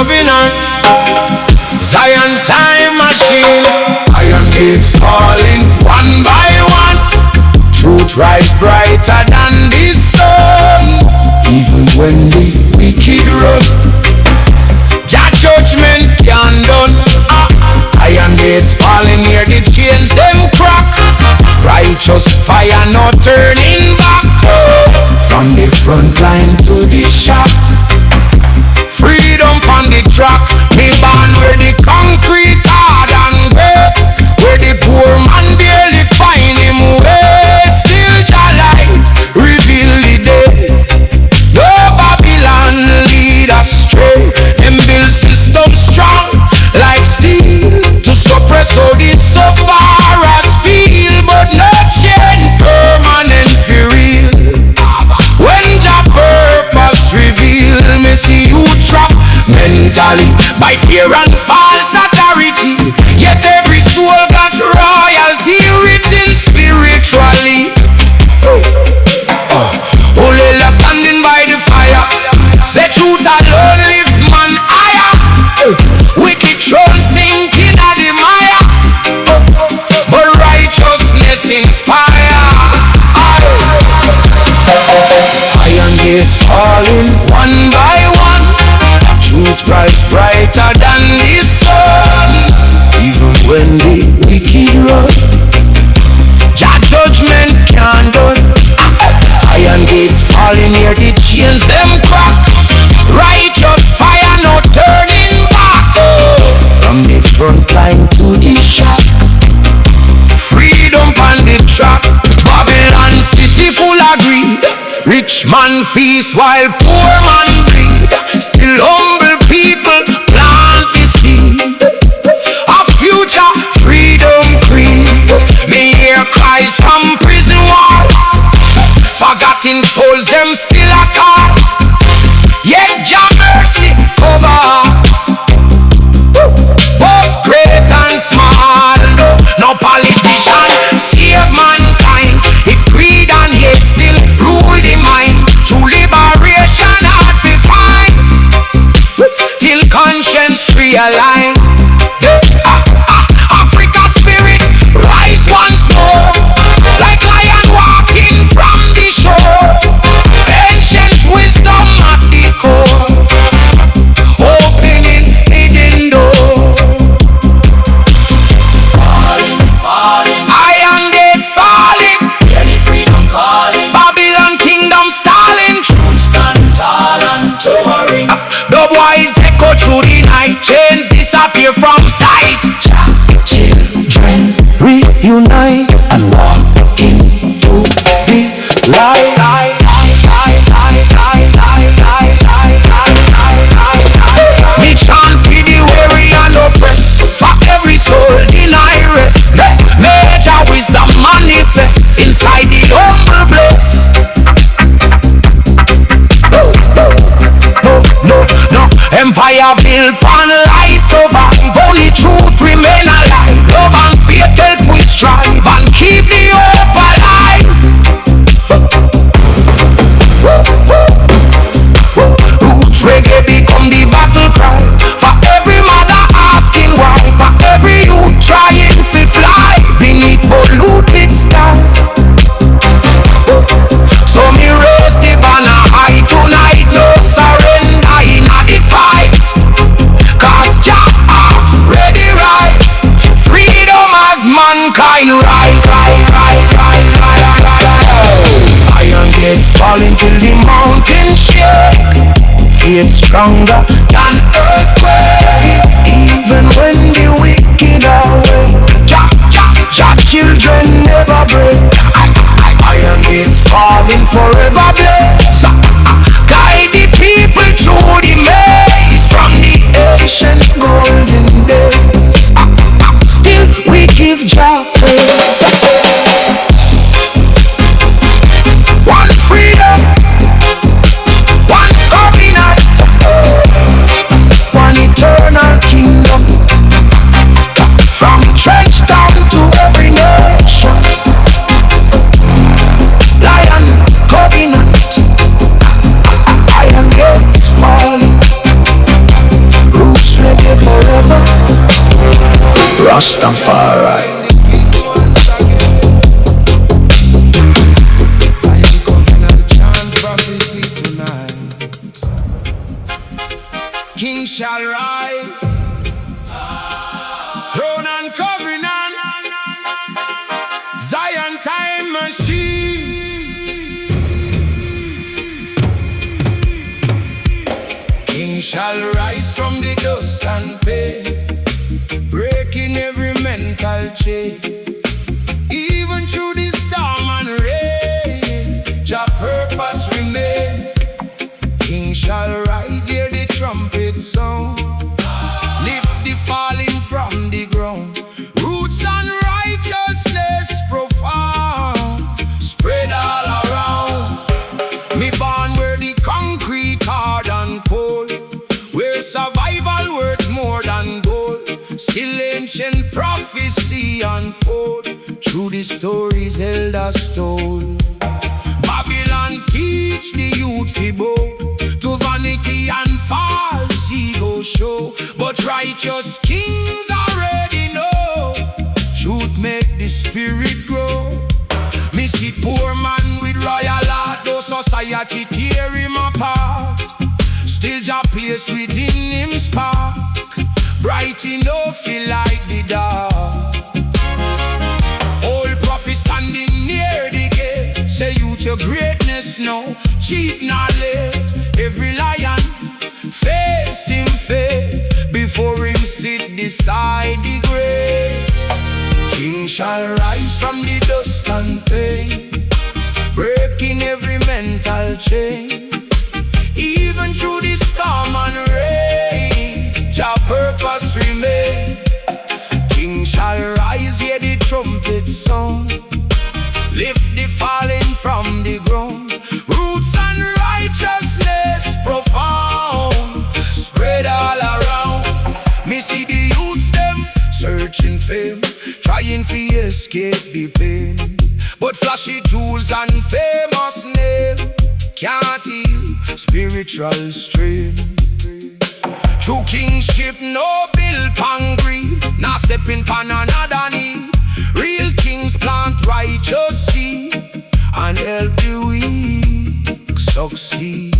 covenant. Zion time machine. Iron gates falling one by one. Truth rise brighter than the sun. Even when the wicked run, Jah judgment can done. Iron gates falling near the chains them crack. Righteous fire no turning back. From the front line to the shop. Freedom on the track. Me born where the concrete hard and great. Where the poor man barely find him way. Still Jah light reveal the day. No Babylon lead astray. Them build system strong like steel to suppress all the sufferers feel. But no change permanent for real. When Jah purpose reveal, me see you trap mentally by fear and false authority. Yet every soul got royalty written spiritually. Only standing by the fire. Say truth alone lift man higher. Wicked throne sinking at the mire. But righteousness inspire. Iron gates falling one by one. Truth rise brighter than the sun. Even when the wicked run, Jah judgment can done. Iron gates falling near the chains them crack. Righteous fire no turning back. From the front line to the shop. Freedom on the track. Babylon city full of greed. Rich man feast while poor man bleed. Still humble people plant the seed of future freedom creed. Me hear cries from prison wall. Forgotten souls them still a call. Yet Jah mercy cover both great and small. No politician save mankind. If greed and hate still rule the mind, true liberation hard to find. Till conscience realign. Africa spirit rise once more. Like lion walking from the shore. Ancient wisdom at the core. Opening hidden door. Falling, falling. Iron gates falling. Any freedom calling. Babylon kingdom stalling. Truth stand tall and towering. Dubwise echo through the night. Chains disappear from sight. Children reunite and walk into the light. Me chant for the weary and oppressed. For every soul deny rest. Major wisdom manifest inside the humble bliss. No empire built on lies survive. Only truth remain alive. Love and faith help we strive and keep the hope alive. Roots reggae become the battle cry. For every mother asking why. For every youth trying to fly beneath polluted sky. So me raise the banner high tonight. No surrender in the fight. Cause Jah ready right. Freedom as mankind right. Iron gates falling till the mountain shake. Faith stronger than earthquake. Even when the wicked are awake. Jah children never break. Iron gates falling forever blaze. Guide the people through the maze. From the ancient golden days. Still we give Jah praise. One freedom, one covenant, one eternal kingdom. From trench town to every nation. Lion covenant. Rastafari. King shall rise, throne and covenant, Zion time machine. King shall rise from the dust and pain, breaking every mental chain. Even through the storm and rain, Jah purpose remain. King shall rise, hear the trumpet sound, lift the falling from the ground. Roots and righteousness profound, spread all around. Me born where the concrete hard and cold, where survival worth more than gold. Still ancient prophecy unfold through the stories elders told. Babylon teach the youth fi bow to vanity and false ego show, but righteous kings already know truth make the spirit grow. Me see poor man with royal heart, though society tear him apart. Still Jah place within him spark, bright enough feel like the dark. Old prophet standing near the gate, say youth your greatness now, cheat not late. Every lion face him fate before him sit beside the grave. King shall rise from the dust and pain, breaking every mental chain. Even through the storm and rain, Jah purpose remain. King shall rise, hear the trumpet sound, lift the fallen from the ground. Roots and righteousness profound, spread all around. Me see the youths them searching fame, trying to escape the pain, but flashy jewels and famous name can't heal spiritual strain. True kingship no build pan greed, not stepping pan another knee. Real kings plant righteous seed and help the weak succeed.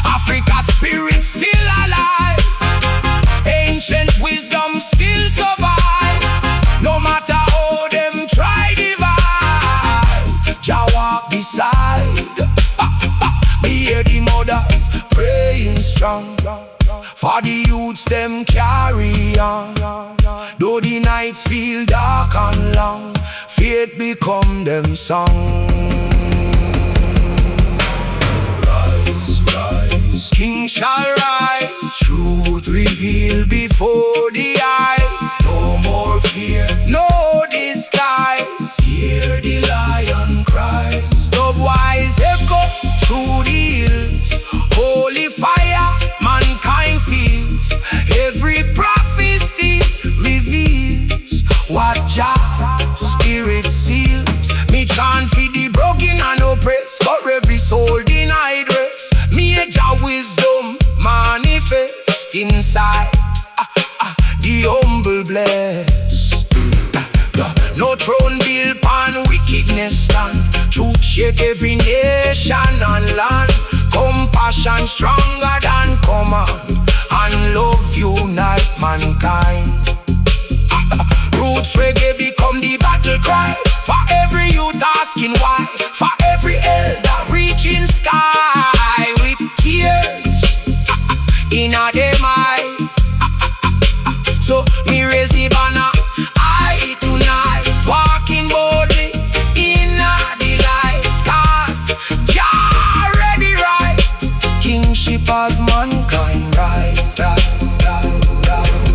Africa spirit still alive, ancient wisdom still survive. No matter how them try divide, Jah walk beside. Me hear the mothers praying strong for the youths them carry on. Though the nights feel dark and long, faith become them song. Rise, rise, King shall rise, truth revealed before the eyes. No more fear, no disguise, hear the lion cries. Dubwise echo through the hills, holy fire mankind feels. Every prophecy reveals what Jah spirit seals. Me chant for the broken and oppressed, for every soul denied rest. Me a Jah wisdom manifest inside the humble blessed. No throne built upon wickedness stand, truth shake every nation and land. Compassion stronger than command, and love unite mankind. Roots reggae become the battle cry, for every youth asking why, for every elder reaching sky with tears in their mind. So me raise the banner high tonight, walking boldly in the light, cause Jah ready right, kingship as mankind right.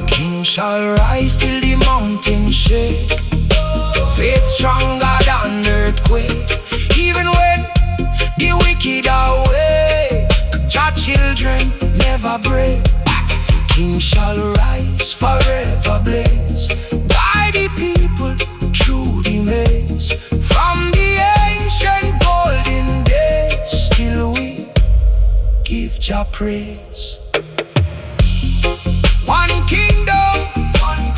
King shall rise till the mountain shake, faith stronger than earthquake. Even when the wicked are awake, Jah children never break. King shall rise, forever blaze, guide the people through the maze. From the ancient golden days, still we give Jah praise. One kingdom, one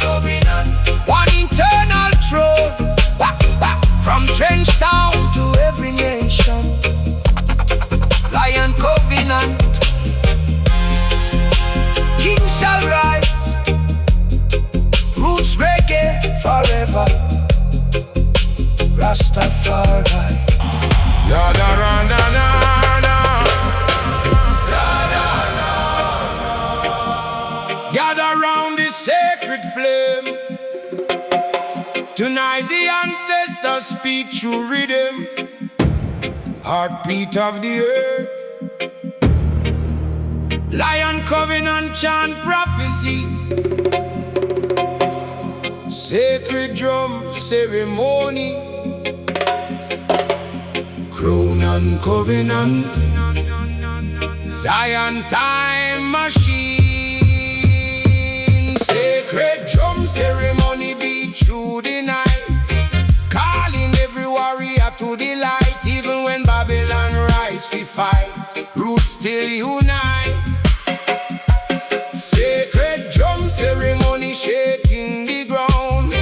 flame. Tonight the ancestors speak through rhythm, heartbeat of the earth. Lion covenant chant prophecy, sacred drum ceremony, crown and covenant, Zion time machine. Sacred drum ceremony beat through the night, calling every warrior to the light. Even when Babylon rise we fight, roots still unite. Sacred drum ceremony shaking the ground,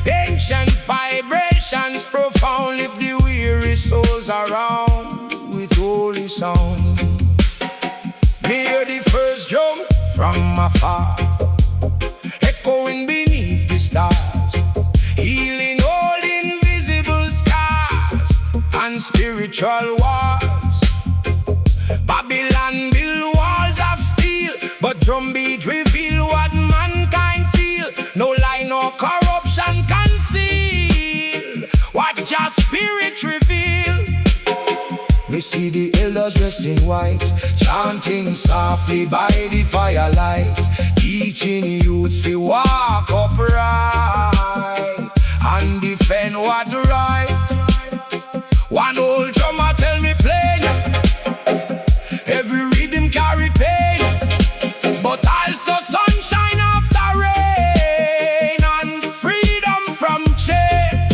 ancient vibrations profound. Lift the weary souls around with holy sound. Me hear the first drum from afar, echoing beneath the stars, healing all invisible scars and spiritual wars. Babylon build walls of steel, but drum beat reveal what mankind feel. No lie, no corruption conceal what just spirit reveal. We see the elders dressed in white, chanting softly by the firelight, teaching youths to walk upright and defend what right. One old drummer tell me plain, every rhythm carry pain, but also sunshine after rain and freedom from chain.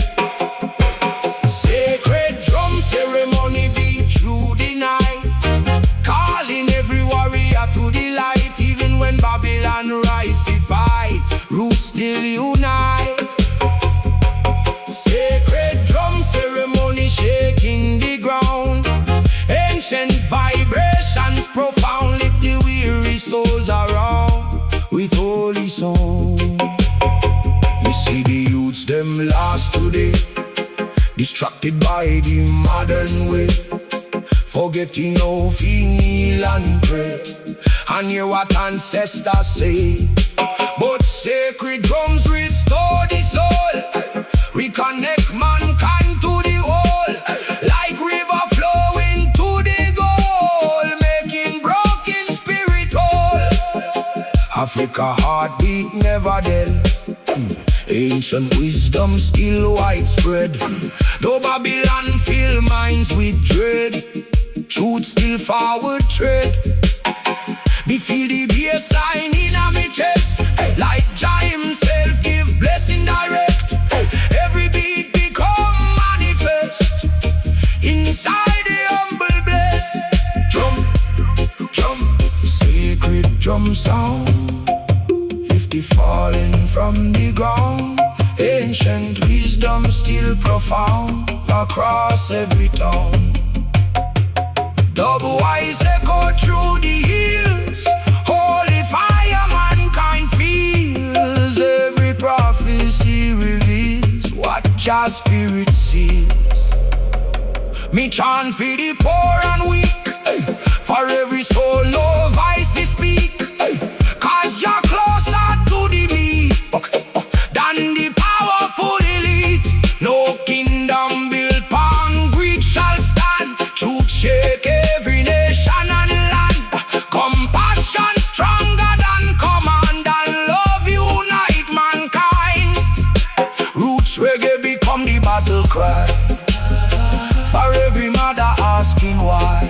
Sacred drum ceremony beat through the night, calling every warrior to the light. Even when Babylon rise to fight, roots still unite. Sacred drum ceremony shaking the ground, ancient vibrations profound. Lift the weary souls around with holy song. We see the youths them lost today, distracted by the modern way, forgetting how to kneel and pray and hear what ancestors say. But sacred drums restore the soul, reconnect mankind to the whole, like river flowing to the goal, making broken spirit whole. Africa heartbeat never dead, ancient wisdom still widespread. Though Babylon fill minds with dread, truth still forward tread. Me feel the bass line in a me chest, like Jah himself give blessing direct. Every beat become manifest inside the humble bless. Drum, drum, sacred drum sound, lift the fallen from the ground. Ancient wisdom still profound across every town. Dubwise echo through the hills, holy fire mankind feels. Every prophecy reveals what Jah spirit sees. Me chant for the poor and weak, for every soul no voice to speak, cause Jah closer to the meek than the powerful elite. No kingdom built upon greed shall stand, truth shake every nation and land. Compassion stronger than command, and love unite mankind. Roots reggae become the battle cry, for every mother asking why,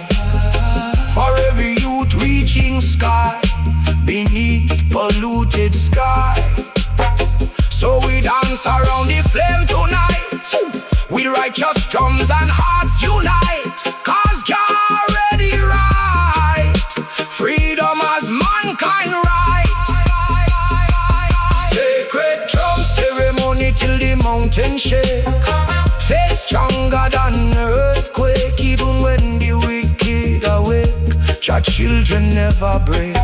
for every youth reaching sky beneath polluted sky. So we dance around the flame tonight, with righteous drums and hearts unite, cause Jah already right, freedom as mankind right. Sacred drum ceremony till the mountain shake, faith stronger than earthquake. Even when the wicked awake, Jah children never break.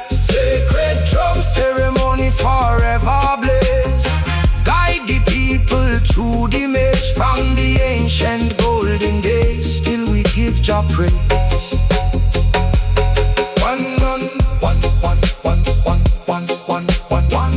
Sacred drum ceremony forever blaze, guide the people through the maze. From the ancient golden days, still we give Jah praise. One, one, one, one, one, one, one, one, one, one.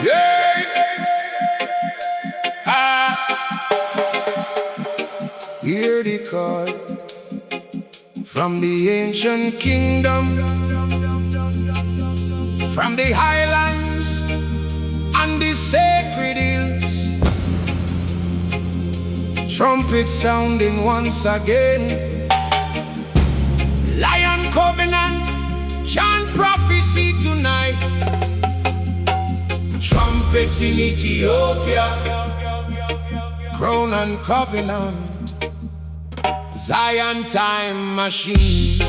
Yeah. Hear the call from the ancient kingdom, from the highlands and the sacred hills. Trumpet sounding once again. Lion covenant, chant prophecy tonight. Trumpets in Ethiopia, crown and covenant, Zion time machine.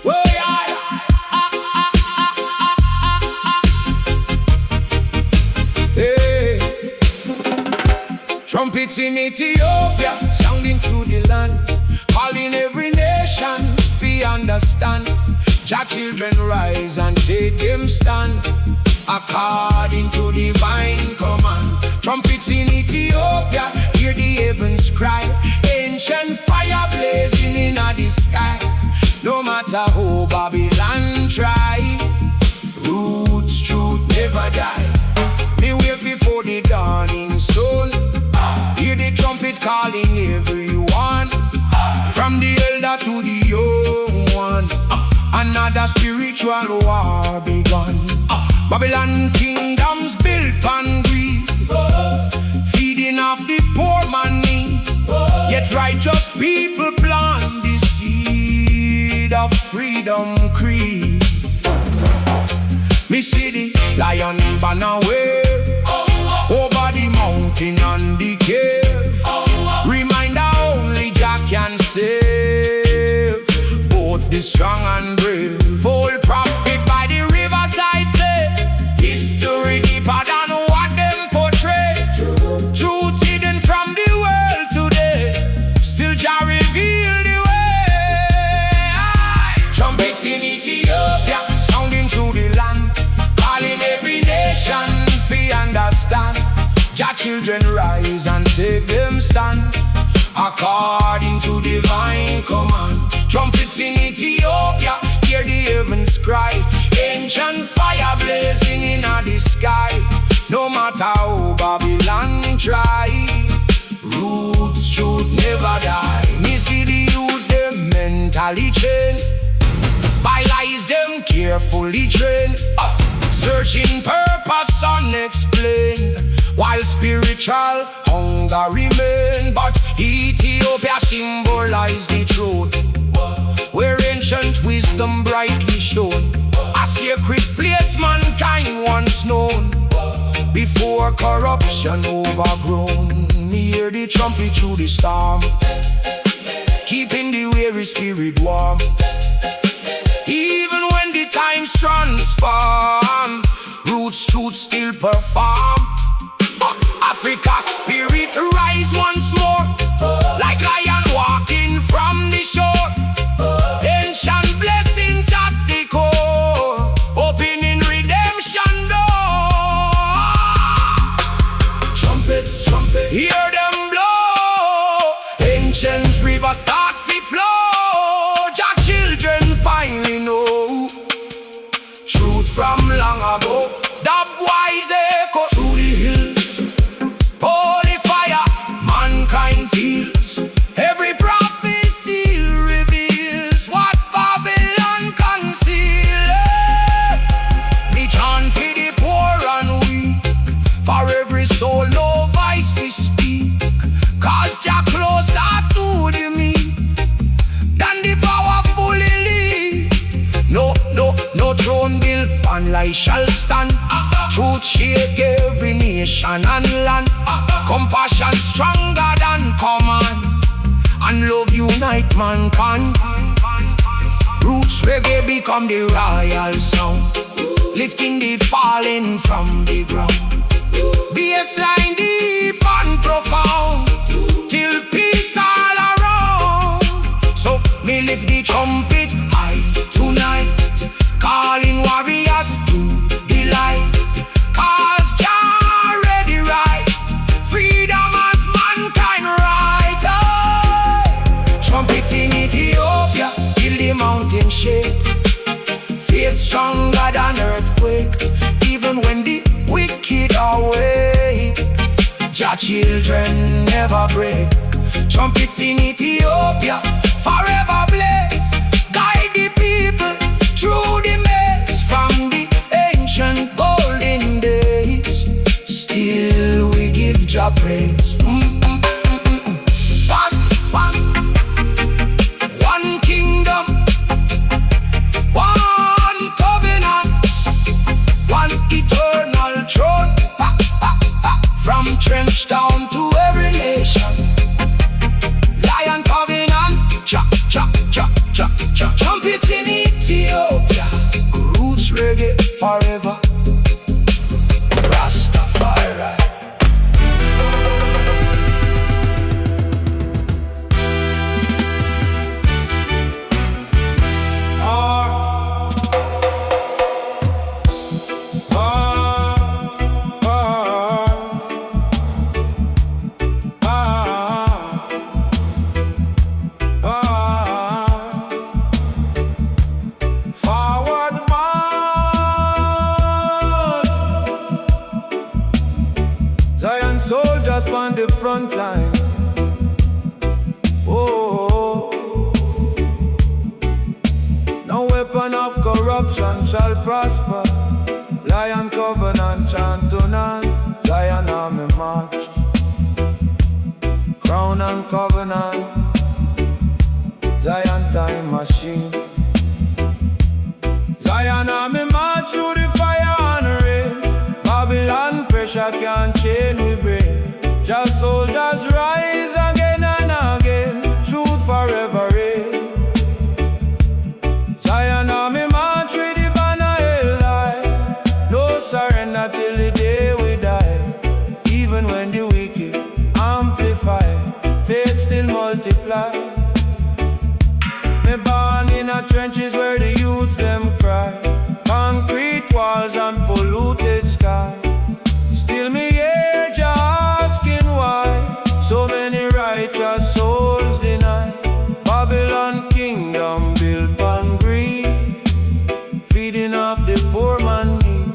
Oh, yeah. Hey. Trumpets in Ethiopia, sounding through the land, calling every nation to understand. Jah children rise and take them stand, according to divine command. Trumpets in Ethiopia, hear the heavens cry. Ancient fire blazing in the sky. No matter who Babylon try, roots truth never die. Me wake before the dawning sun, hear the trumpet calling everyone, from the elder to the young one. Another spiritual war begun. Babylon kingdoms built on greed, feeding off the poor man need. Yet righteous people plant the seed of freedom creed. Me see the lion banner wave over the mountain and the cave. Reminder only Jah can save, both the strong and brave. Old prophet by the riverside say, history deeper than what them portray. Truth hidden from the world today, still Jah reveal the way. Trumpets in Ethiopia, sounding through the land, calling every nation to understand. Jah children rise and take them stand, according to divine command. Trumpets in Ethiopia, hear the heavens cry. Ancient fire blazing in the sky. No matter how Babylon try, roots should never die. Me see the youth them mentally trained, by lies them carefully trained, searching purpose unexplained, while spiritual hunger remain. But Ethiopia symbolize the truth, where ancient wisdom brightly shone. A sacred place mankind once known, before corruption overgrown. Me hear the trumpet through the storm, keeping the weary spirit warm. Even when the times transform, roots truth still perform. Africa's spirit rise once more, like lion walking from the shore. Ancient blessings at the core, opening redemption door. Trumpets, trumpets, hear them blow. Ancient rivers start to flow. Jah children finally know truth from long ago. Dubwise echo through the hills, holy fire mankind feels. Every prophecy reveals what Babylon conceals. Me chant for the poor and weak, for every soul no voice we speak. Cause Jah closer to the meek than the powerful elite. No throne built and life shall stand. Truth shake every nation and land. Compassion stronger than command, and love unite mankind. Roots reggae become the royal sound, lifting the fallen from the ground. Bassline deep and profound, till peace all around. So me lift the trumpet high tonight, calling warriors to the light. Cause Jah ready right, freedom as mankind right. Trumpets in Ethiopia, till the mountain shake. Faith strong stronger than earthquake. Even when the wicked are awake, Jah children never break. Trumpets in Ethiopia forever blaze. Guide the people through the maze. From the ancient golden days, still we give Jah praise. One kingdom, one covenant, one eternal throne. From trench town to every nation, Lion covenant, cha cha cha cha cha. Trumpets in Ethiopia, roots reggae forever, Rastafari. Soldiers on the front line. Oh, no weapon of corruption shall prosper. Lion covenant chant tonight. Zion army march. Crown and covenant. Zion time machine. Zion army march through the fire and rain. Babylon pressure can't chain we brain. Just soldiers rise again and again. Truth forever reign. Zion army march with the banner held high. No surrender till the day we die. Even when the wicked amplify, faith still multiply. Me born in a trenches where the youths them cry. Concrete walls and polluted sky. Still me hear Jah asking why so many righteous souls deny. Babylon kingdom built on greed, feeding off the poor man need.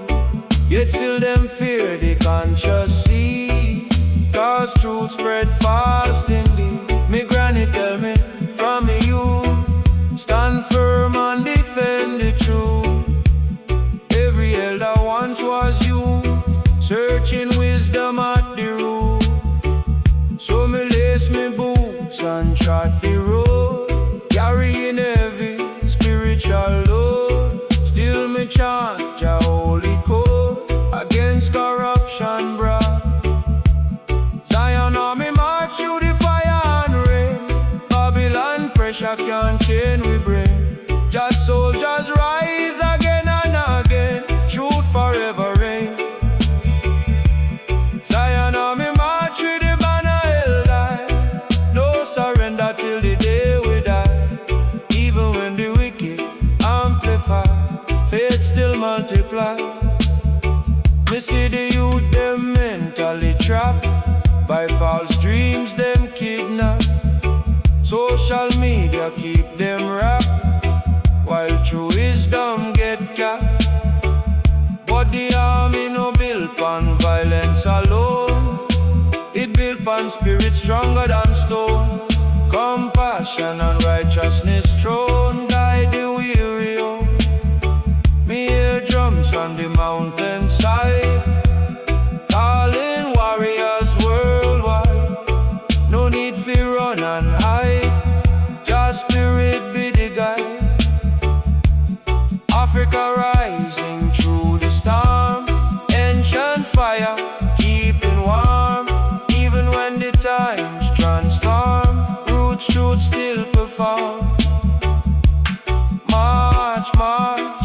Yet still them fear the conscious seed, cause truth spread fast indeed. Me granny tell me from me youth, stand firm and defend the truth. Every elder once was you, searching wisdom at the root. So me lace me boots and trot the road, carrying heavy spiritual load. Still me chant Jah holy code against corruption, brah. Zion army march through the fire and rain. Babylon pressure can't chain we brain. Just soldiers rise again and again. Truth forever reign. Zion army march with the banner held high. No surrender till the day we die. Even when the wicked amplify, faith still multiply. Me see the youth them mentally trapped by false dreams them kidnap. Social media keep them wrapped, while true wisdom get capped. But the army no built on violence alone. It built on spirit stronger than stone. Compassion and righteousness throne guide the weary home. Me hear drums on the mountainside, calling warriors worldwide. No need for run and hide, just spirit be the guide. Africa rising through the storm, ancient fire keeping warm. Even when the times transform, roots truth still perform. March, march,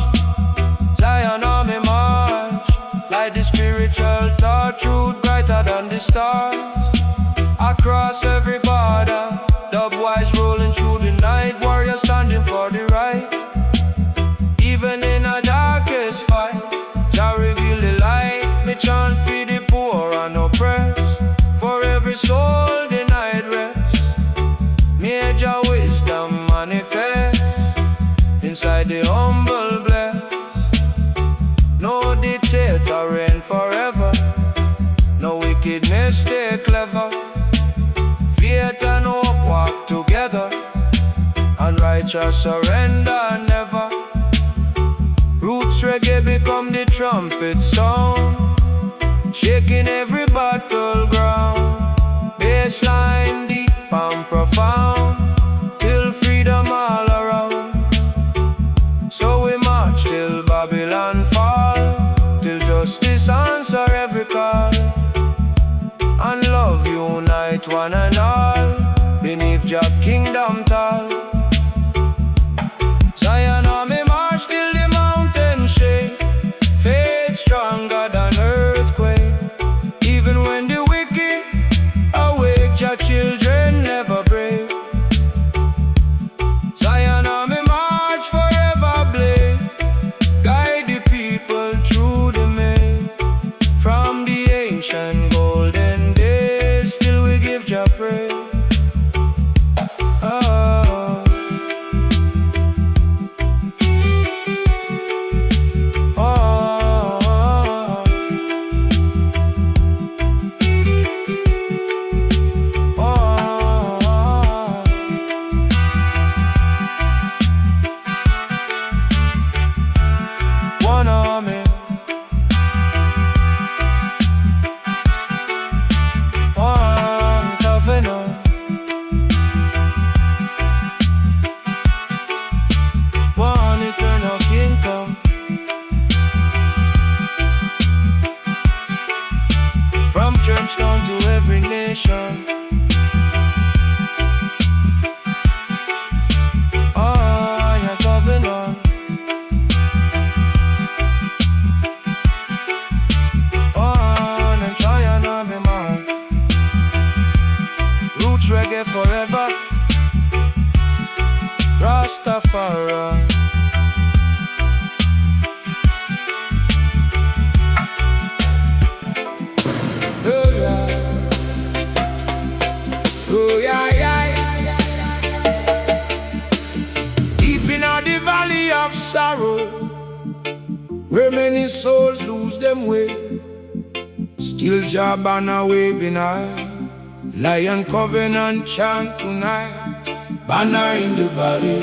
Zion army march. Like the spiritual thought, truth brighter than the stars. Across every border, Dubwise rolling through the night. Warrior standing for the right. Even in a darkest fight, Jah reveal the light. Me chant for the poor and oppressed. For every soul denied rest, major wisdom manifest inside the humble blessed. Jah surrender never. Roots reggae become the trumpet sound, shaking every battleground. Bassline deep and profound, till freedom all around. So we march till Babylon fall, till justice answer every call, and love unite one and all, beneath Jah kingdom tall. Zion army march till the mountain shake, faith stronger than earthquake. Even when the wicked awake, Jah children never break. Zion army march forever blaze, guide the people through the maze. From the ancient golden days, still we give Jah praise. One army, one covenant, one eternal kingdom. From church down to every nation. One covenant, one and Zion army march. Roots reggae forever, Rastafari. Oh yeah, oh yeah, yeah. Deep in the valley of sorrow, where many souls lose them way, still Jah banner waving high. Lion covenant chant tonight, banner in the valley.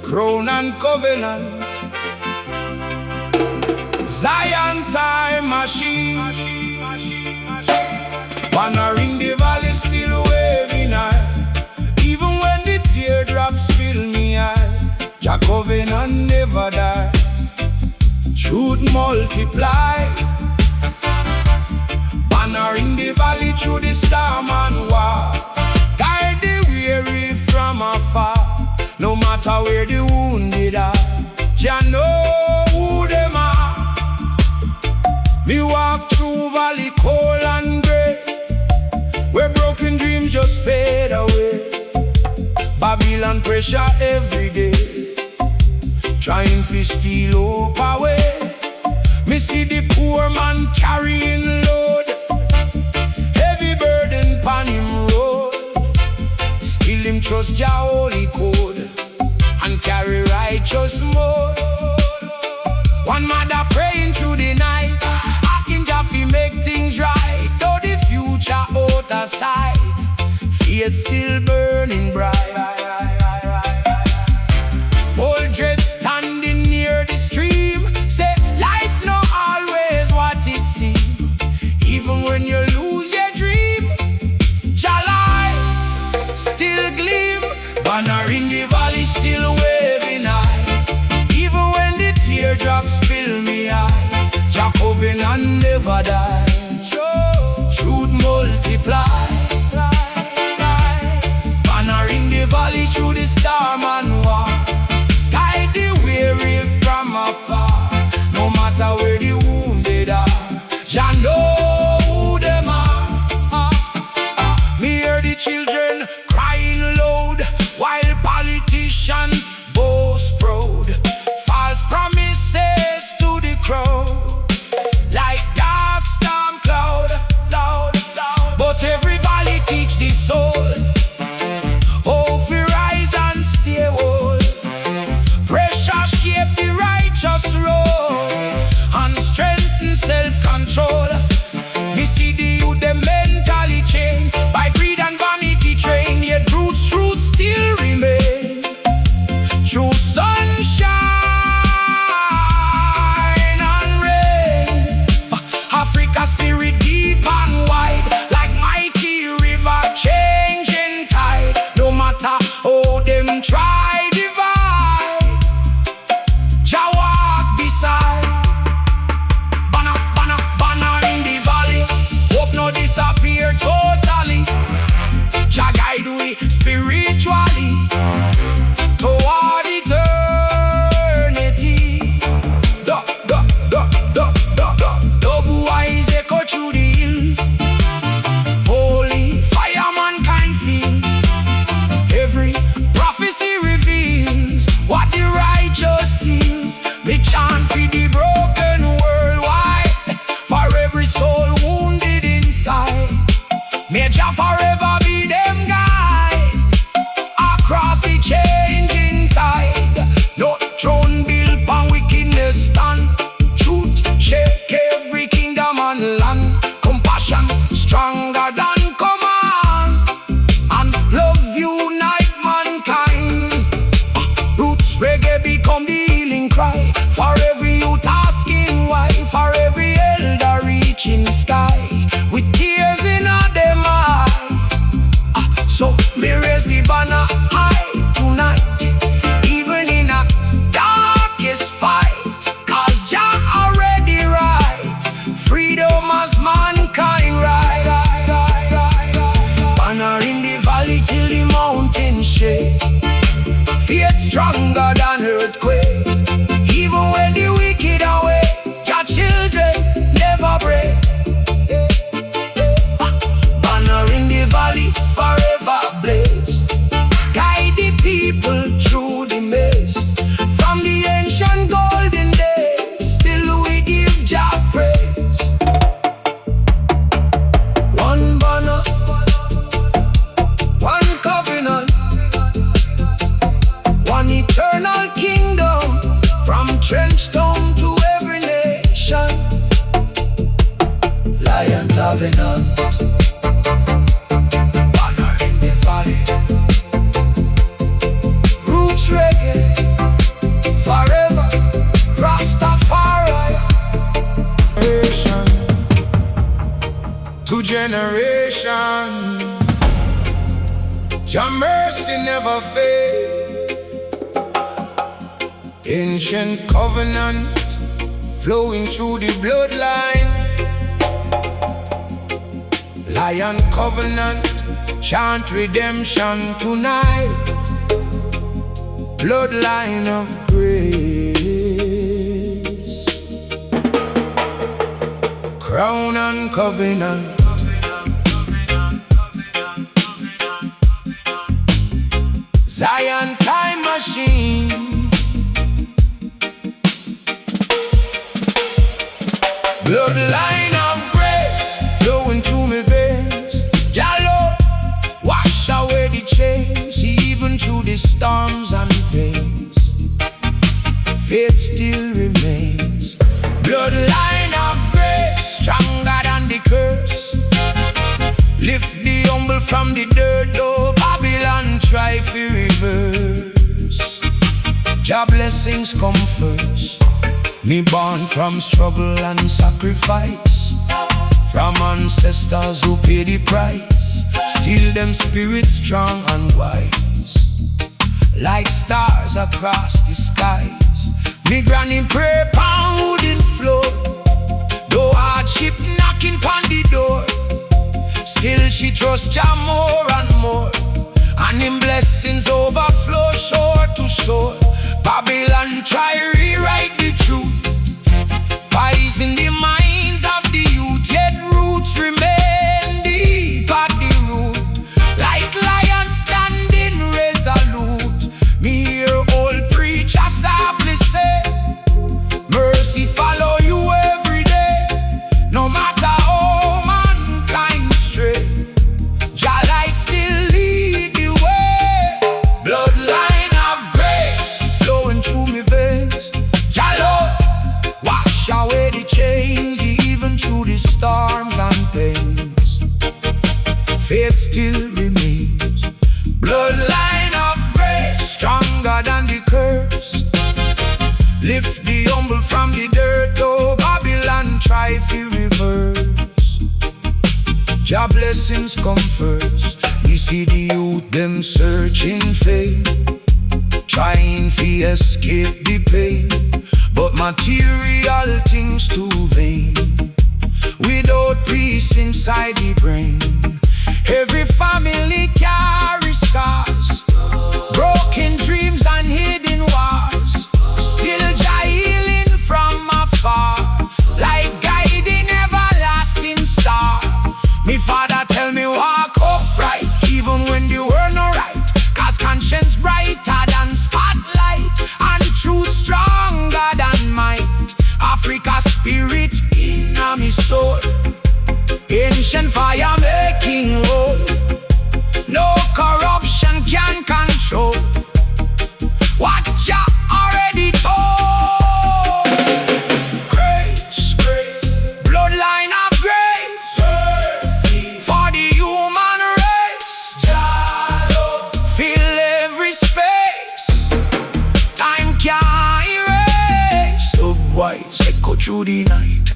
Crown and covenant, Zion time machine. Banner in the valley still waving high, even when the teardrops fill me eye. Jah covenant never die, truth multiply. Banner in the valley through the storm and war, guide the weary from afar. No matter where the wounded are, Jah know who them are. Me walk through valley cold and grey, where broken dreams just fade away. Babylon pressure every day, trying to steal hope away. Me see the poor man carrying load, heavy burden pon him road. Still him trust Jah holy code, and carry righteous mode. One mother praying through the night, asking Jah fi make things right. Though the future out of sight, faith still burning bright. Old dread standing near the stream, say life no always what it seem. Even when you lose your dream, Jah light still gleam. Banner in the valley still waving high, even when the teardrops fill me eyes. Jah covenant never die, truth multiply. Banner in the valley through the storm and war, guide the weary from afar. No matter where the wounded are, Jah know who them are. Me hear the children crying loud, while politicians boast proud. False promises to the crowd, like dark stars an earthquake. Even when the wicked away, your children never break. Banner in the valley, forever blaze. Guide the people through the maze. From the ancient golden days, still we give Jah praise. One banner, one covenant, one eternal kingdom. From Trenchtown to every nation, Lion Covenant, banner in the valley. Roots reggae, forever, Rastafari. Generation to generation, Jah mercy never fail. Ancient covenant flowing through the bloodline. Lion covenant, chant redemption tonight. Bloodline of grace, crown and covenant. Zion time machine, bloodline of grace flowing through my veins. Jah love wash away the chains, even through the storms and pains. Faith still remains. Bloodline of grace, stronger than the curse. Lift the humble from the dirt, though Babylon try to reverse. Jah blessings come first. Me born from struggle and sacrifice, from ancestors who pay the price. Still them spirits strong and wise, like stars across the skies. Me granny pray pound wooden floor, though hardship knocking pon the door. Still she trusts Jah more and more, and him blessings overflow shore to shore. Babylon try rewrite the truth, poison the minds of the youth, yet roots remain deep at the root. Like lions standing resolute, me hear old preacher softly say, mercy follow you every day, no matter how mankind stray. Jah light still lead the way. Bloodline of grace flowing through me veins. Jah love wash away the chains, even through the storms and pains. Faith still remains. Bloodline of grace, stronger than the curse. Lift the humble from the dirt, though Babylon try to reverse. Jah blessings come first. We see the youth them searching fame, trying to escape the pain, but material things too vain, without peace inside the brain. Every family carries scars, broken dreams and hidden wars. Still Jah healing from afar, like guiding everlasting star. Me father tell me walk upright, even when the world no right, cause conscience brighter than spotlight, and truth stronger than might. Africa spirit in me soul, ancient fire making roll. No corruption can control what Jah already told. Grace, grace, bloodline of grace, mercy for the human race. Jah love fill every space, time can't erase. Dubwise echo through the night,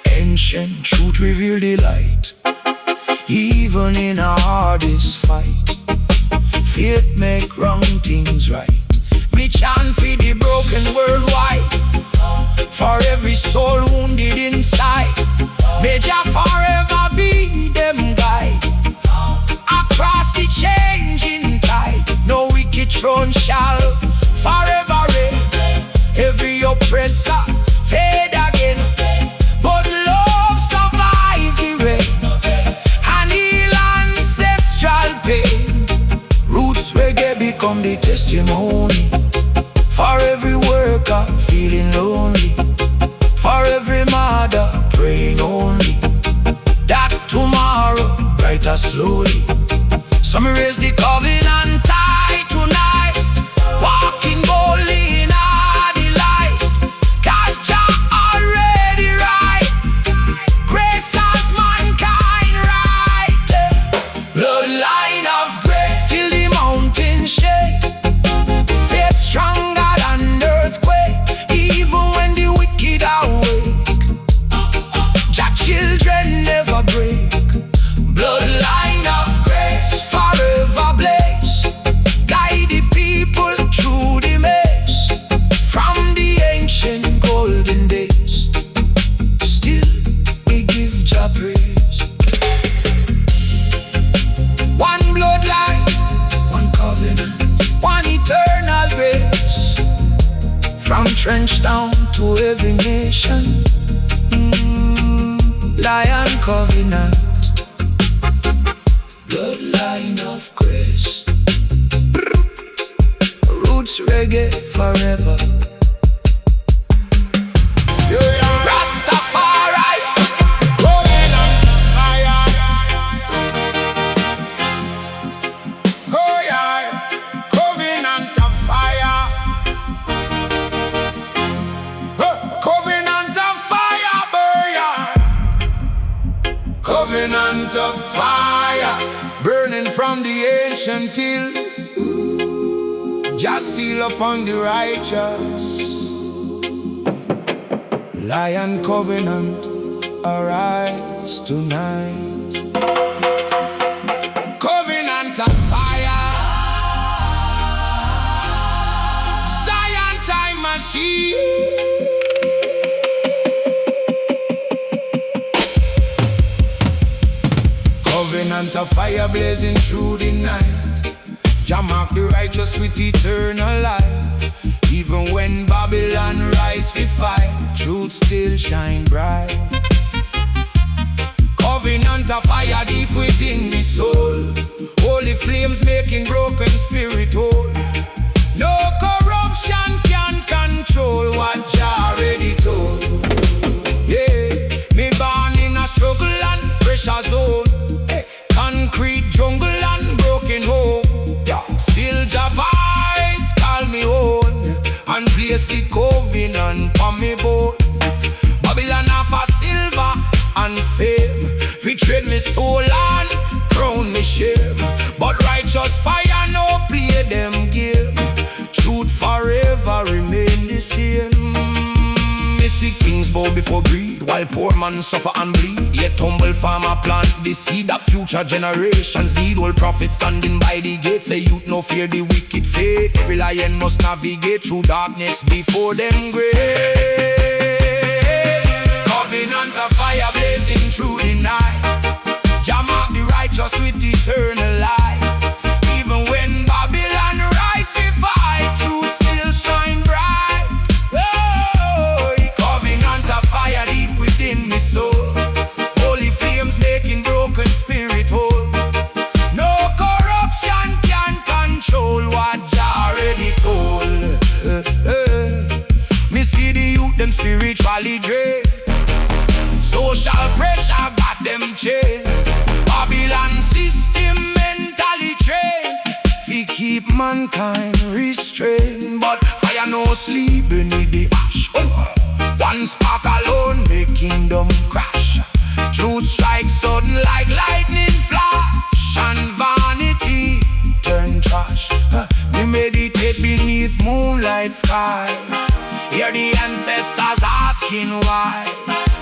ancient truth reveal the light. Even in our hardest fight, faith make wrong things right. Me chant for the broken worldwide, for every soul wounded inside. May Jah forever be them guide, across the changing tide. No wicked throne shall forever oppressor fade again, but love survived the rain and heal ancestral pain. Roots reggae become the testimony for every worker feeling lonely, for every mother praying only that tomorrow brighter slowly. So me raise the covenant tie tonight, walking boldly in the light, 'cause Jah already right, grace has mankind right. Bloodline of grace till the mountain shake, faith stronger than earthquake, even when the wicked awake. Jah children never break. Bloodline of grace forever blaze, guide the people through the maze, from the ancient golden days. Still we give Jah praise. One bloodline, one covenant, one eternal grace, from trench town to every nation. Lion covenant, bloodline of grace. Roots reggae forever. Rastafari, Going on fire. Oh yeah, covenant of fire. Covenant of fire, burn yeah. Covenant of fire, burning from the ancient hills. Just seal upon the righteous. Lion covenant, arise tonight. Covenant of fire, Zion time machine. Covenant of fire blazing through the night. Jah mark the righteous with eternal light. Even when Babylon rise we fight, truth still shine bright. Covenant of fire deep within the soul, holy flames making broken spirit whole. No corruption can control what Jah already told. Yeah, me born in a struggle and pressure zone, concrete jungle and broken home. Still Dubwise call me own, and place the covenant on me bone. Babylon have a silver and fame, fi trade me soul and crown me shame. But righteous fire no play them game, truth forever remain the same. Me see kings bow before greed, while poor man suffer and bleed. Yet humble farmer plant the seed that future generations need. Old prophets standing by the gate say youth no fear the wicked fate. Every lion must navigate through darkness before them grave. Covenant of fire blazing through the night. Jah mark the righteous with eternal light. Even when Babylon rise we fight, truth still shine bright. Oh, covenant of fire deep within me soul, holy flames making broken spirit whole. No corruption can control what Jah already told. Me see the youth them spiritually drained, social pressure got them chained. Babylon system mentally trained, we keep mankind restrained. But fire no sleep beneath the ash. One spark alone make kingdom crash. Truth strikes sudden like lightning flash, and vanity turn trash. We meditate beneath moonlight sky, hear the ancestors asking why.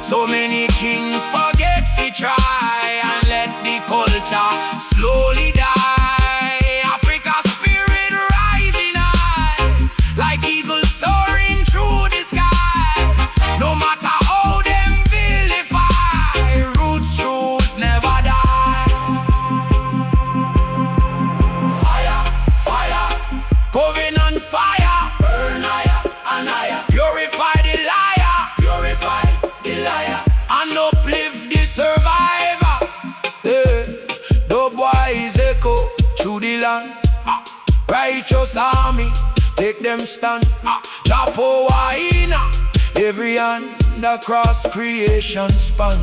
So many kings forget to try, and let the culture slowly die. Africa's spirit rising high, like eagles soaring through the sky. No matter how them vilify, roots truth never die. Fire, fire, covenant fire, burn higher and higher. Purify the righteous army, take them stand. Drop in every hand across creation span.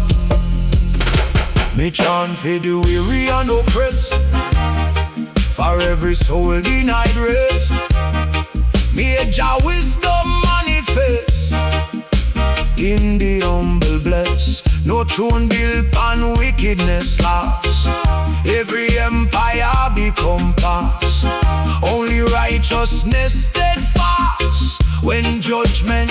Me chant for the weary and oppressed, for every soul denied rest. May Jah wisdom manifest in the humble bless. No throne built on wickedness last. Every empire become past. Only righteousness steadfast. When judgment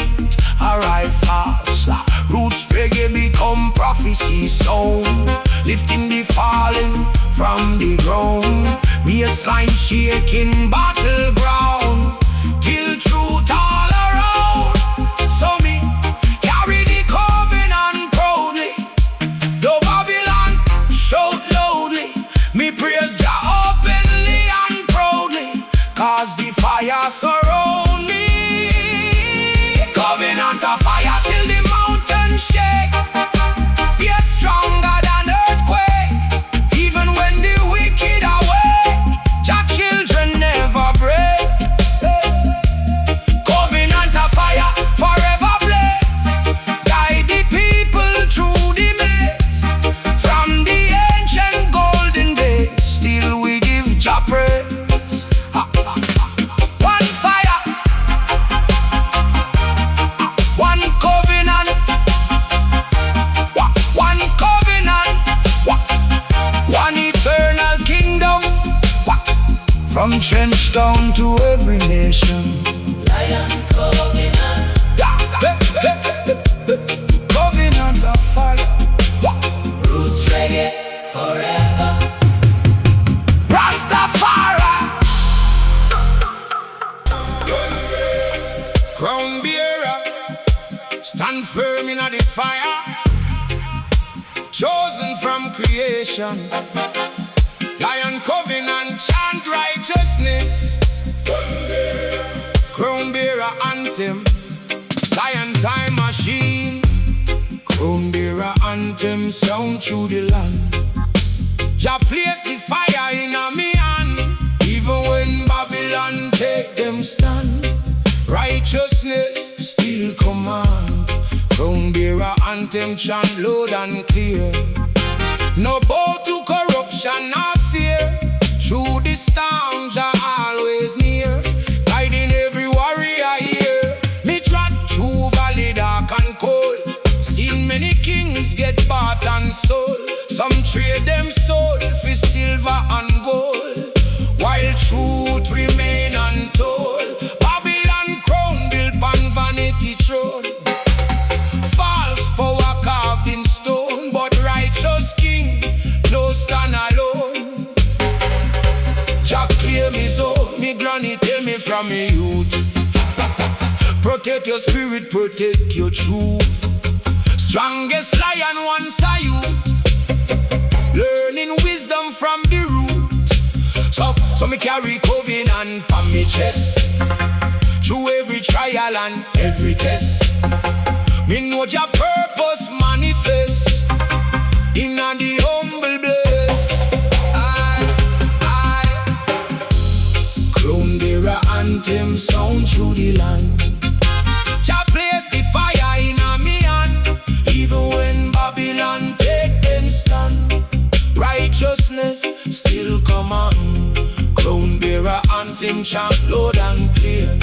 arrive fast, roots reggae become prophecy sound, lifting the fallen from the ground. Baseline shaking battleground, till truth all around. So me carry the covenant proudly, though Babylon shout loudly. Me praise Jah openly and proudly, cause the fire surround me. Covenant of fire till the mountain shake. Faith stronger than earthquake. Even when the wicked awake, Jah children never break. Covenant of fire forever blaze. Guide the people through the maze. From the ancient golden days, still we give Jah praise. One fire, one covenant, one covenant, one eternal kingdom. From Trenchtown to every nation, Lion Covenant, covenant of fire. roots reggae forever. Rastafari, crown bearer, stand firm in the fire, chosen from creation. Lion covenant, chant righteousness. Crown bearer anthem, Zion time machine. Crown bearer anthem sound through the land. Jah place the fire in a me hand, even when Babylon take them stand. Righteousness still command. Crown bearer anthem chant loud and clear. No bow to corruption or fear. Through the storm Jah always near, guiding every warrior here. Me trot through valley dark and cold, seen many kings get bought and sold. Some trade them soul for silver and gold, while truth remain untold. Babylon crown built on vanity throne, false power carved in stone, but righteous king no stand alone. Jah claim his own. Me granny tell me from me youth, protect your spirit, protect your truth. Strongest lion once a youth, learning wisdom from the root. So me carry covenant on me chest, through every trial and every test. Me know Jah purpose manifest in the humble bliss. Crown bearer anthem sound through the land. Jah place the fire in a me hand, even when Babylon take them stand. Righteousness still command. Crown bearer anthem chant loud and clear.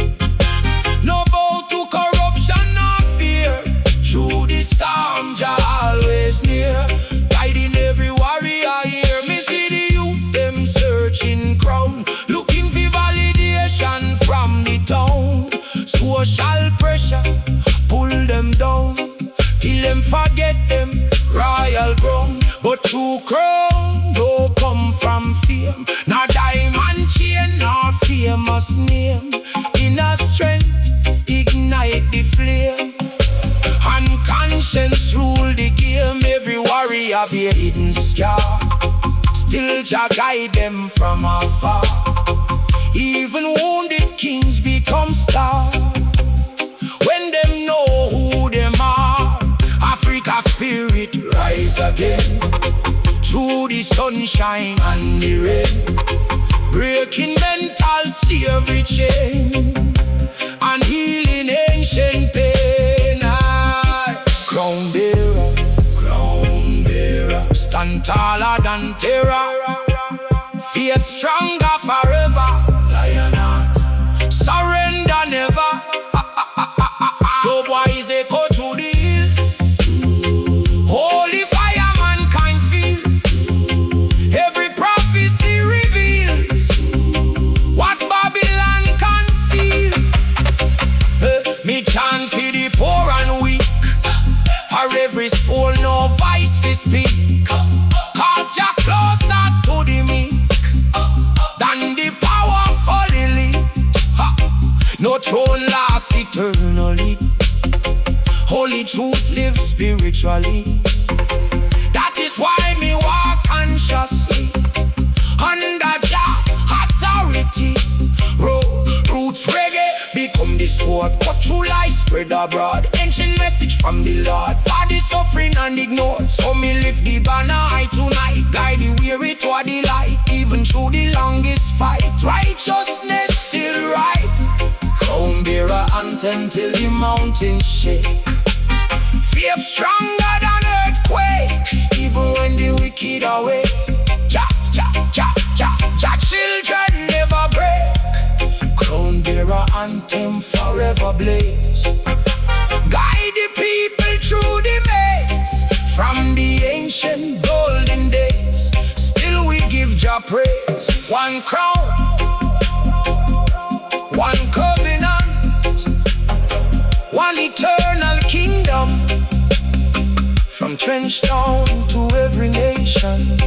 No bow to corruption or fear. Through the storm Jah always near, guiding every warrior here. Me see the youth them searching crown, looking for validation from the town. Social pressure pull them down, till them forget them royal ground. But true crown no come from fame, nor diamond chain nor famous name. Inner strength ignite the flame, and conscience rule the game. Every warrior be a hidden scar, still Jah guide them from afar. Even wounded kings become stars when them know who them are. Africa spirit rise again, through the sunshine and the rain, breaking mental slavery. every chain and healing ancient pain. Crown bearer, stand taller than terror. Faith stronger forever. Lion heart, surrender never. Dubwise echo through the hills. Holy fire mankind feels. Every prophecy reveals what Babylon conceal. Me chant for the poor and weak, for every soul no voice to speak. Cause you're closer to the meek than the powerful elite. No throne lasts eternally. Holy truth lives spiritually. That is why me walk consciously under Jah authority. Roots reggae become the sword, cut through life spread abroad. Ancient message from the Lord for the suffering and ignored. So me lift the banner high tonight, guide the weary toward the light. Even through the longest fight, righteousness still right. Crown bearer anthem till the mountains shake. Faith stronger than earthquake, even when the wicked awake. Jah children never break. Crown bearer anthem forever blaze. Guide the people through the maze. From the ancient golden days, still we give Jah praise. One crown, one covenant, one eternal kingdom. From trench town to every nation,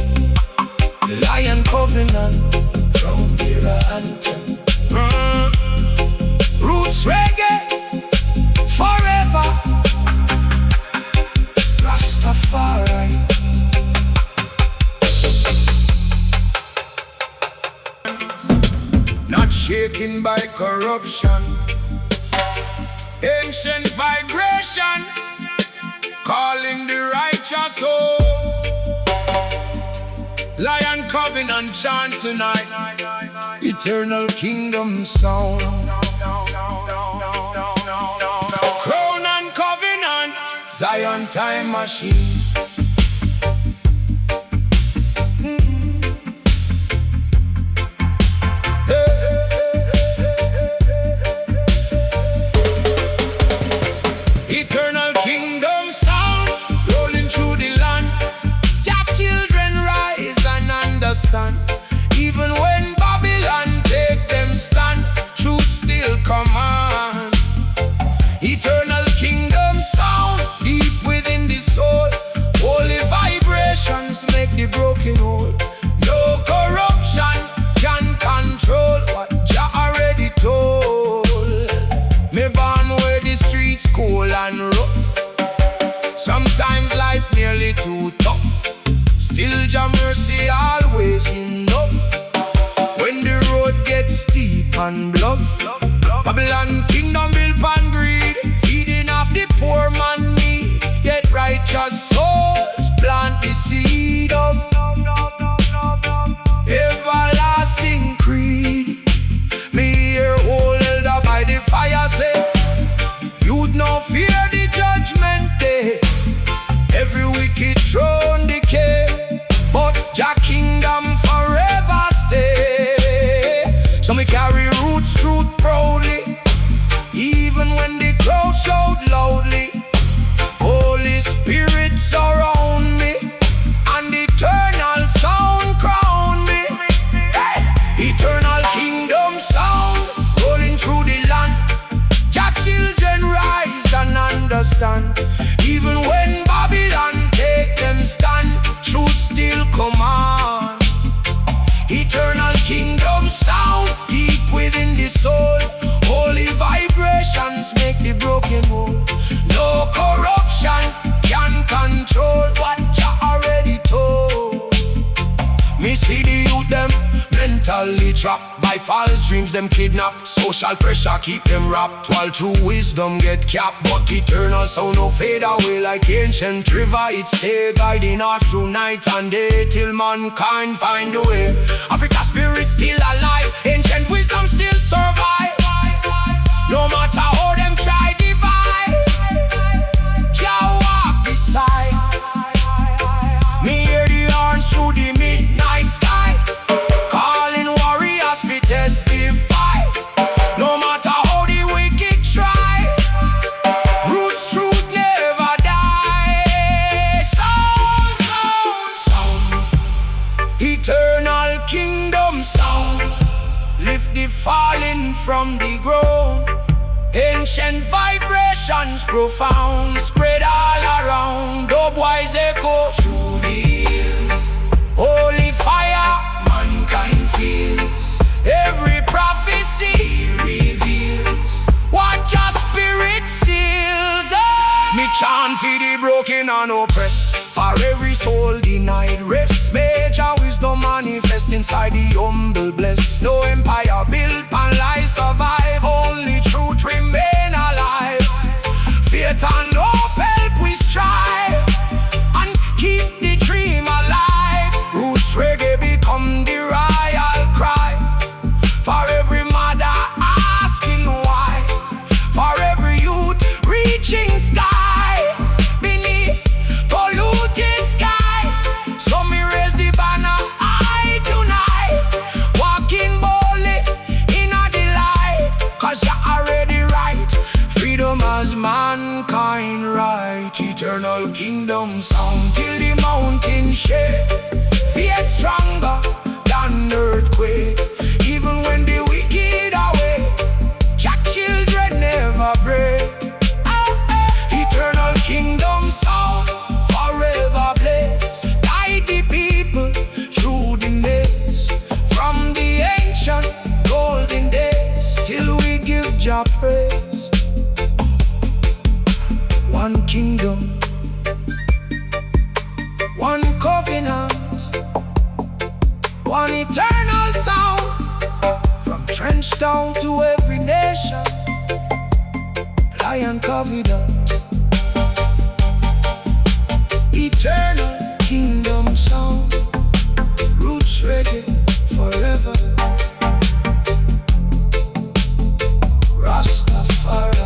Lion covenant, crown bearer anthem. Roots reggae forever. Rastafari. Not shaken by corruption. Ancient vibrations calling the righteous home. Lion covenant chant tonight. Eternal kingdom sound. Crown and covenant, Zion time machine. Eternal kingdom sound, rolling through the land. Jah children rise and understand. Even when Babylon take them stand, truth still command. Eternal kingdom sound, deep within the soul. Holy vibrations make the broken whole. No corruption can control what Jah already told. Me born where the streets cool and rough. Sometimes life nearly too tough. Still Jah mercy always enough. When the road gets steep and bluff, Babylon kingdom built on greed, feeding off the poor man need. Yet righteous souls plant the seed of everlasting creed. Me hear old elder by the fire say, you'd no fear the judgment day. Every wicked throne decay, but Jah kingdom forever stay. So me carry roots truth proudly, even when the crowd shout loudly. Holy Spirit surround me, and eternal sound crown me. Hey! Eternal kingdom sound, rolling through the land. Jah children rise and understand. Even when Babylon take them stand, truth still command. Eternal kingdom sound, deep within the soul. Holy vibrations make the broken whole. No corruption can control what Jah already told. Me see the youth them mentally trapped by false dreams, them kidnapped. Social pressure keep them wrapped, while true wisdom get capped. But eternal sound no fade away like ancient river. It stay guiding us through night and day till mankind find a way. Africa spirit still alive, ancient wisdom still survive. No matter how them try divide, Jah walk beside. Me hear the horns through the midnight sky, calling warriors to testify. No matter how the wicked try, roots truth never die. Sound, sound, sound, eternal kingdom sound. Lift the fallen from the ground. Ancient vibrations profound, spread all around. Dubwise echo through the hills. Holy fire, mankind feels. Every prophecy he reveals what your spirit seals. Me chant for the broken and oppressed, for every soul denied rest. Major wisdom manifest inside the humble blessed. No empire built and lies survive, only truth remain alive. Faith and hope help we strive, and keep the dream alive. Roots reggae become the royal cry, for every mother asking why, for every youth reaching sky beneath polluted sky. So me raise the banner high tonight, walking boldly in a delight, cause you're already right. Freedom as mankind right. Eternal kingdom sound till the mountain shake. Faith stronger than earthquake. Even when the wicked awake, Jah children never break. Eternal kingdom sound forever blaze. Guide the people through the maze, from the ancient golden days till we give Jah praise. One kingdom, one covenant, one eternal sound, from trench town to every nation. Lion covenant, eternal kingdom sound. Roots reggae forever. Rastafari.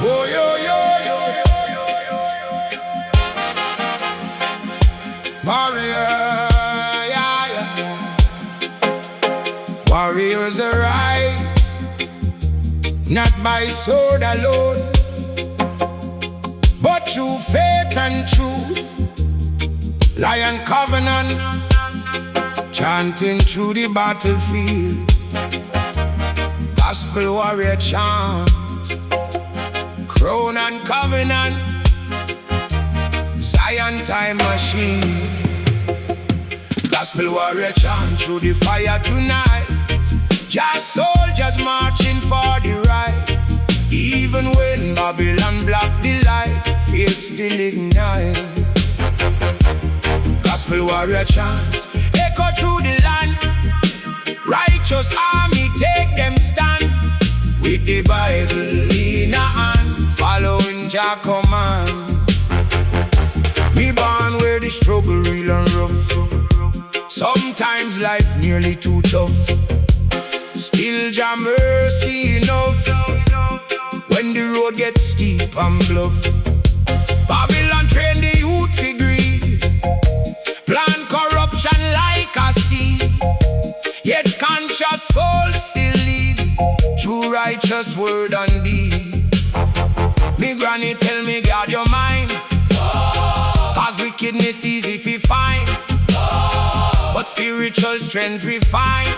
Oh yo yo yo, warrior, yeah, yeah. Warriors arise, not by sword alone, but through faith and truth. Lion covenant, chanting through the battlefield. Gospel warrior chant, crown and covenant, Zion time machine. Gospel warrior chant through the fire tonight. Just soldiers marching for the right. Even when Babylon block the light, faith still ignite. Gospel warrior chant echo through the land. Righteous army take them stand, with the Bible in a hand, following Jah command. Me born where the struggle real and rough. Sometimes life nearly too tough. Still Jah mercy enough when the road gets steep and bluff. Babylon train the youth for greed, plan corruption like a seed. Yet conscious souls still lead through righteous word and deed. Me granny tell me guard your mind, cause wickedness easy fi find, but spiritual strength we find.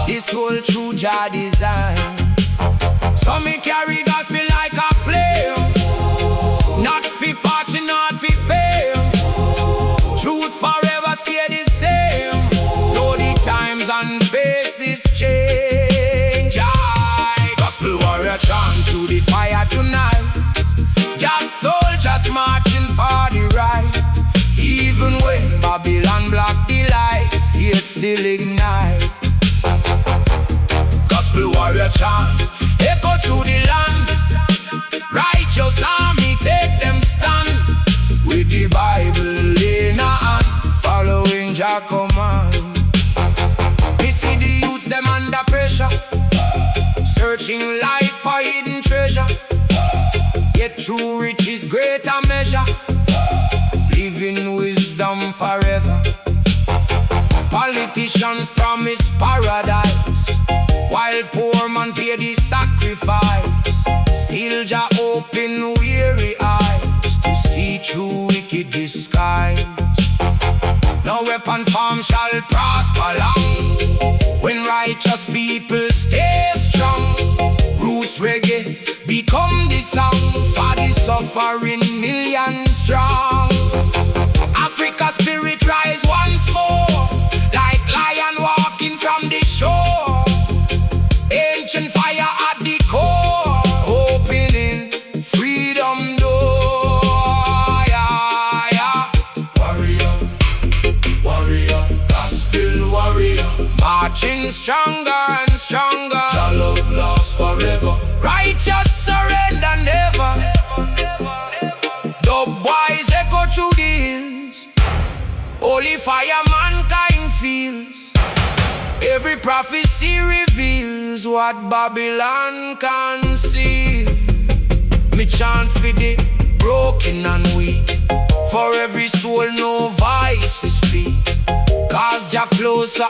This whole true Jah design. So me carry gospel like a flame, not fi fortune, not fi fame. Truth forever stay the same, though the times and faces change. Gospel warrior chant through the fire tonight. Just soldiers marching for the right. Even when Babylon block the light, faith still ignite. Gospel warrior chant echo through the land. Righteous army take them stand, with the Bible in a searching life for hidden treasure. Yet true riches greater measure. Living wisdom forever. Politicians promise paradise, while poor man pay the sacrifice. Still Jah open weary eyes to see through wicked disguise. No weapon form shall prosper long, when righteous people stay strong. Roots reggae become the song for the suffering millions strong. Africa spirit rise once more, like lion walking from the shore. Ancient fire at the core, opening freedom door. Yeah, yeah. Warrior, warrior, gospel warrior, marching stronger and stronger. Jah love lasts forever, righteous surrender never. Dubwise echo through the hills, holy fire mankind feels. Every prophecy reveals what Babylon conceal. Me chant for the broken and weak, for every soul no voice to speak. Cause Jah closer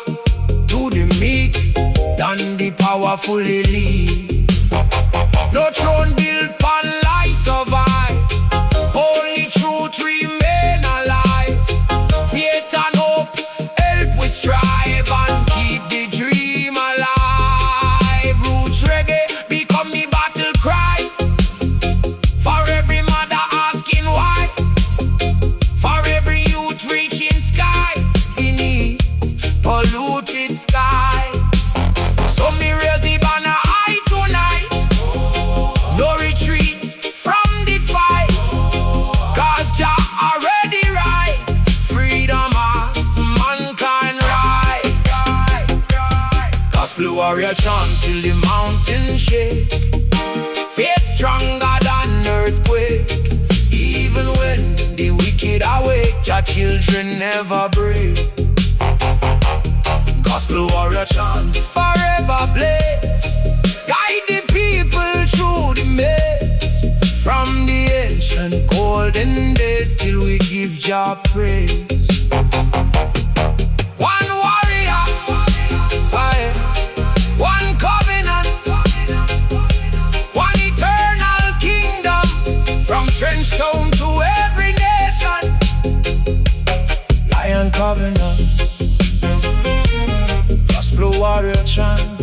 to the meek than the powerful elite. No throne built on lies survive, only truth remain alive. Faith and hope help we strive and keep the dream alive. Roots reggae become the battle cry, for every mother asking why, for every youth reaching sky beneath polluted sky. So me raise the banner high tonight, no retreat from the fight. Cause Jah already right, freedom as mankind right. Gospel warrior chant till the mountain shake. Faith stronger than earthquake. Even when the wicked awake, Jah children never break. Gospel warrior chant forever blaze, guide the people through the maze. From the ancient golden days till we give Jah praise. One warrior, aye, one covenant, one eternal kingdom. From Trenchtown to every nation, Lion covenant. Gospel warrior chant.